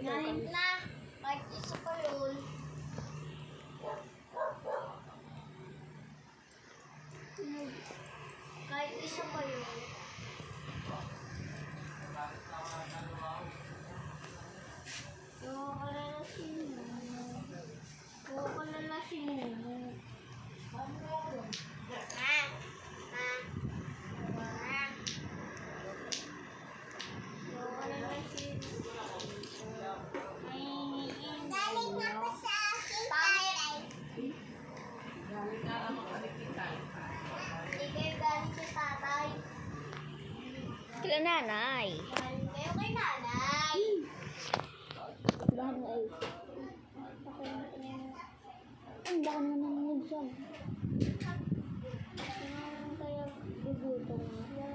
Kahit na, kahit isa pa yun. Kahit isa pa yun. Kuha ka na lang si Mumu. Kila nanay. Kayo kay nanay. Bahan ay. Ang dami naman yun siya. Kaya gugutom na.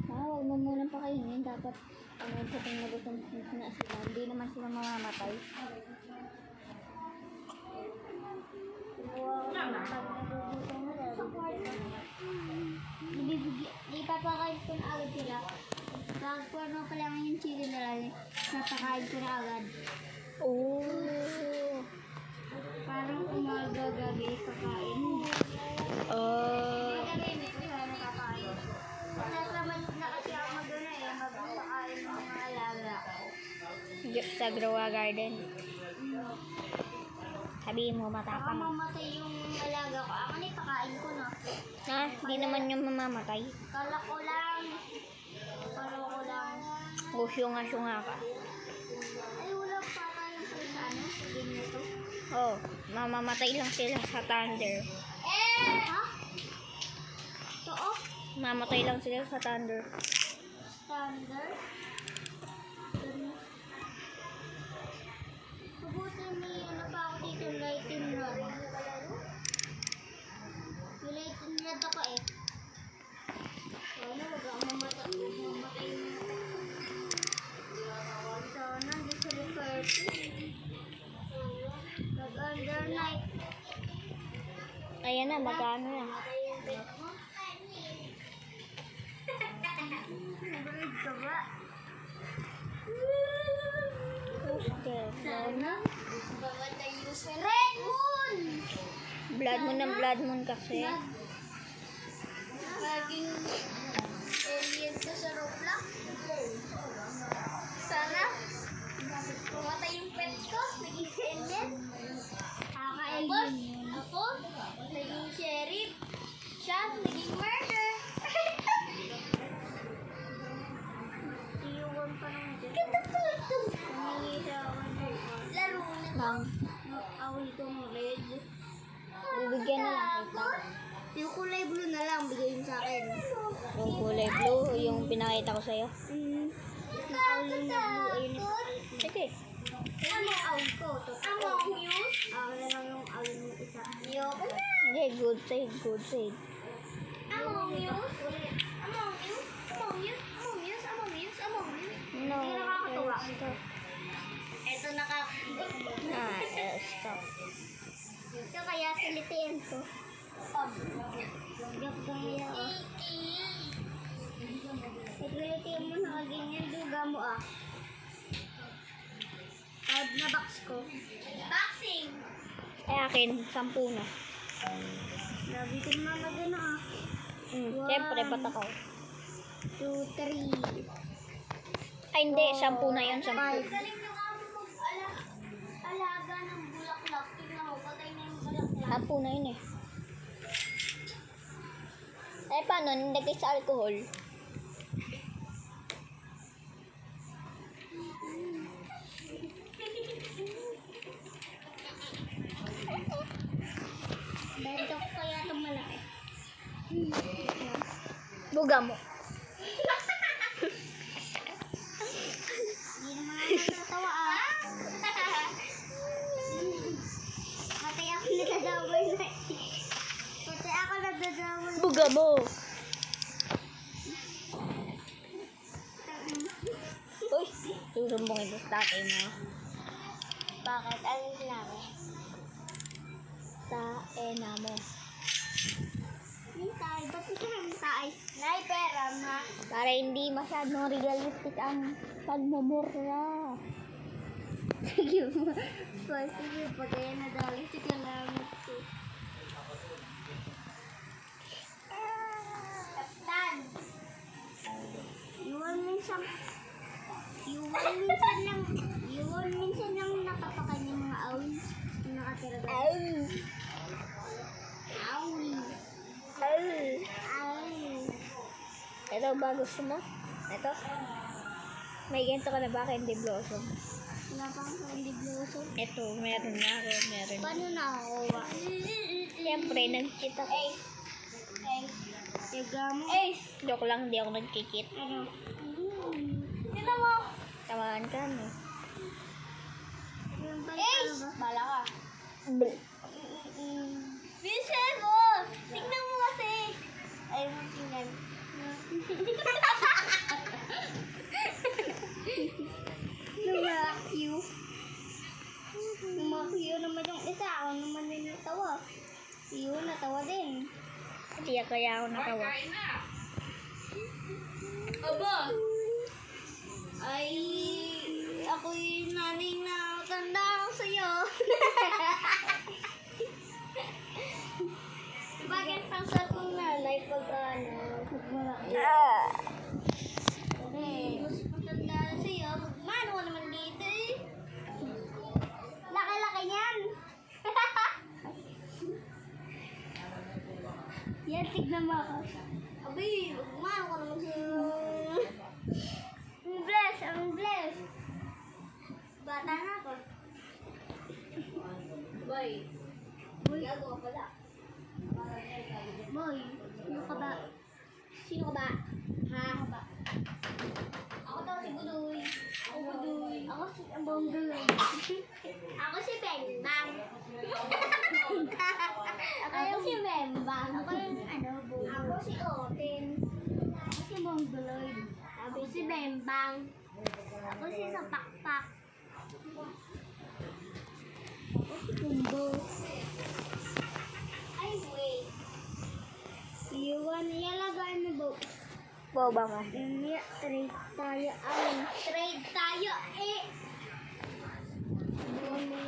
Huwag mo munang pakainin. Dapat sa tingin na gusto na sila. Hindi naman sila mamamatay. Ipapakain ko na agad sila. Pag ano pa lang yung chili na lang, napakain ko na agad. Oh. Parang umaga gabi kakain. Gabi hindi ko sana kakain. Nasaman na kasi ako mag-una magpapakain ng mga alaga. Sa Growa Garden. Sabihin mo Baka matapang. mamatay yung alaga ko. Ako na ipakain ko na. Di naman yung mamamatay. Kala ko lang. Syunga ka. Ay, wala pa tayong sa ano? Sa game na to. Oh, mamamatay lang sila sa thunder. Ha? Too? Mamatay lang sila sa thunder. Standard? Mabuti may ano pa ako dito, lighting rod. May lighting rod ako eh. Sana wag ako mamatay sana, hindi sila 30. Nag-under night. Ayan na, magkano na. Nag-read ka ba? Sana. Babatay yung Red Moon! Blood moon kasi. Naging alien ka sa Roblox. Sana. Pumatay yung pet ko. Naging alien. Tapos, ako, naging sheriff. Siya, naging murder. Iiwan pa naman dyan. Humingi siya ako ng laro na Bang, awal kong red. bibigyan na lang kita. Yung kulay blue na lang, bigay mo sa akin. Yung kulay blue, yung pinakita ko sa'yo. Yung owl na blue, ayun ito. Sige. Ano yung owl ko? Among Use? Ako na lang yung owl mo isa. Ayoko na. Hindi, good side, good side. Among Use? Among Use? Among Use? Among Use? Among Use? Among Use? No. Hindi nakakatuwa. Stop. Ito nakakatuwa. Stop. Ito kaya silitiin ko. Gaya ka. Silitiin mo na kaganyan. Duga mo ah. Add na box ko. Boxing! Ay, akin, 10 na. Grabe ko naman magana ah. Siyempre, ba't ako? 2, 3. Ay, hindi, 10 na yun, 10. Galing yung amo mag-alaga ng bulaklak. Tignan mo, patay na yung bulaklak. 10 na yun eh. Eh, paano? Nilagay sa alcohol? Bento ko kaya itong malaki. Buga mo. Hindi naman ako natatawa ah. Patay ako nadadaway na. Patay ako nadadaway. Buga mo. Uy, susumbongin ko sa tatay mo. Bakit? Ano sinabi? Taena mo. Yung tayo. Ba't ito naman tayo? Nay, pera ma. Para hindi masyadong realistic ang pagmumura. Sige mo. Sige, pag kaya nadali, sige lang ito. Kaptan! Iwan minsan lang napapakan yung mga awin yung nakatira doon. Awi. Ito ba gusto mo? Ito? May ganito ka na ba? Candy Blossom. Wala pang candy blossom. Ito, meron na ako. Meron. Paano nakakuha? Siyempre, nag-cheat ako. Reklamo. Joke lang, di ako nag-cheat. Ano? Sino mo? Tamaan ka, no? Yung balik ba? Bala ka. Bilisan mo! Tingnan mo kasi! Ayaw mo tingnan. Lumakyo. Lumakyo naman yung isa. Ako naman din natawa. Yun, natawa din. Hindi kaya ako natawa. Aba! Ay, ako yung nanay na tanda ako sa'yo. Bakit ang sarap ng nanay pag ano? Mas matanda na sa'yo. Mano ka naman dito eh. Laki-laki niyan. Yan, tignan mo ako. Abi, mano ka naman sa'yo. I'm blessed. Bata na ako. Boy. Gago ka pala. Boy, sino ka ba? Sino ka ba? Ha? Ako daw si Budoy. Ako Budoy. Ako si Bongdoy. Ako si Benbang. Ako si Benbang. Ako yung ano, ako si Oten. Ako si Bongdoy. Ako si Benbang. Ako si Sapakpak. Ako si Bumbo. Ay, wait. Iwan niya lagay mo ba? Boba mo. Trade tayo. Trade tayo eh.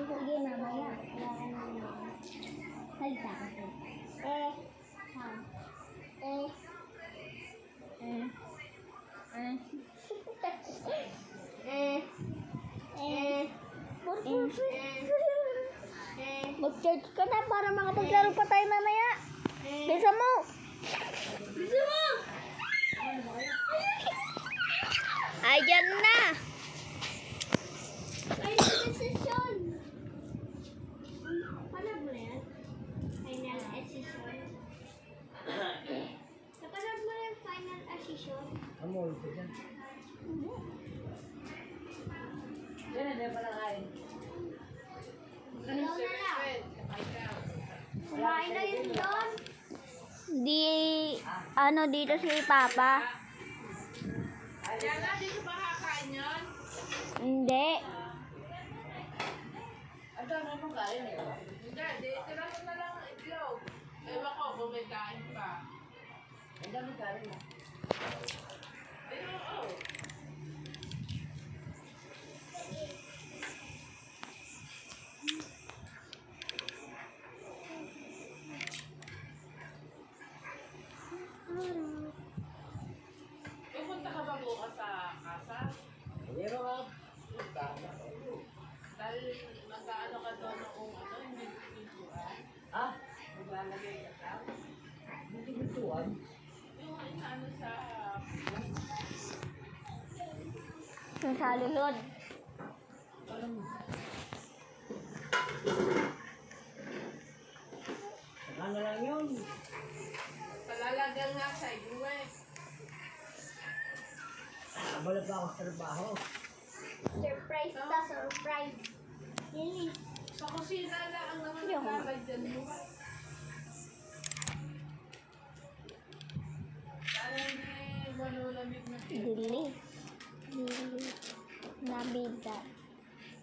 Sige, mamaya. Halita kasi. Mag-charge ka na para makapaglaro pa tayo mamaya. Bisa mo. Bisa mo! Ayan na. Final decision! Napanood mo na yan? Final decision. Napanood mo na yung final decision? Amol ko dyan. Hindi. Yan, hindi pala kain. Ikaw na lang. Kumain na yun doon. Dito si Papa. Kaya nga, dito ba kakain yun? Hindi. Ang dami mong kain eh. Hindi, tira mo na lang ang itlog. Ewan ko kung may kain pa. Ang dami kain eh. Pero, oh. Pupunta ka ba bukas sa kasa? Pero ka. Dahil nag-ano ka doon kung ano, hindi pintuan. Ha? Maglalagay ka sa Hindi bituan. yung ano sa Yung sa lulod. Ano lang yun? palalagan nga sa iyo eh. Abala pa ako sa trabaho. Surprise na, surprise. Yun eh. Sa kusina lang ang naman Hindi ako. naglalagyan mo. Para hindi malulamig na Dilis. Navidad.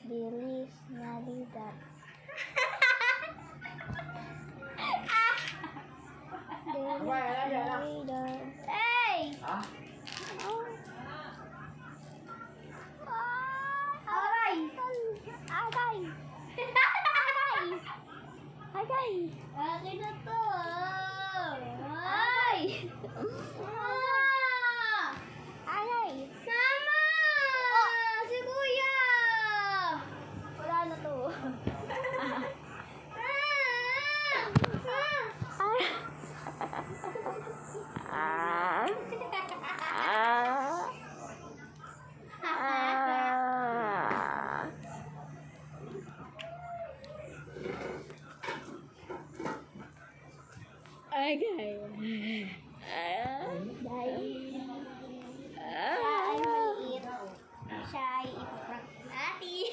Dilis. Navidad. Navidad. Hey! Ha? Aray! Agay! Akin na to. Agay! Ah! Agay! Mama! Si Kuya! Wala na to. Ah! Agay! Siya ay maliit. Siya ay ipaprank natin.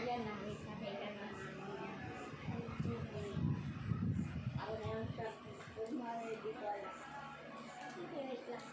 Yan na, wait na. Wait lang.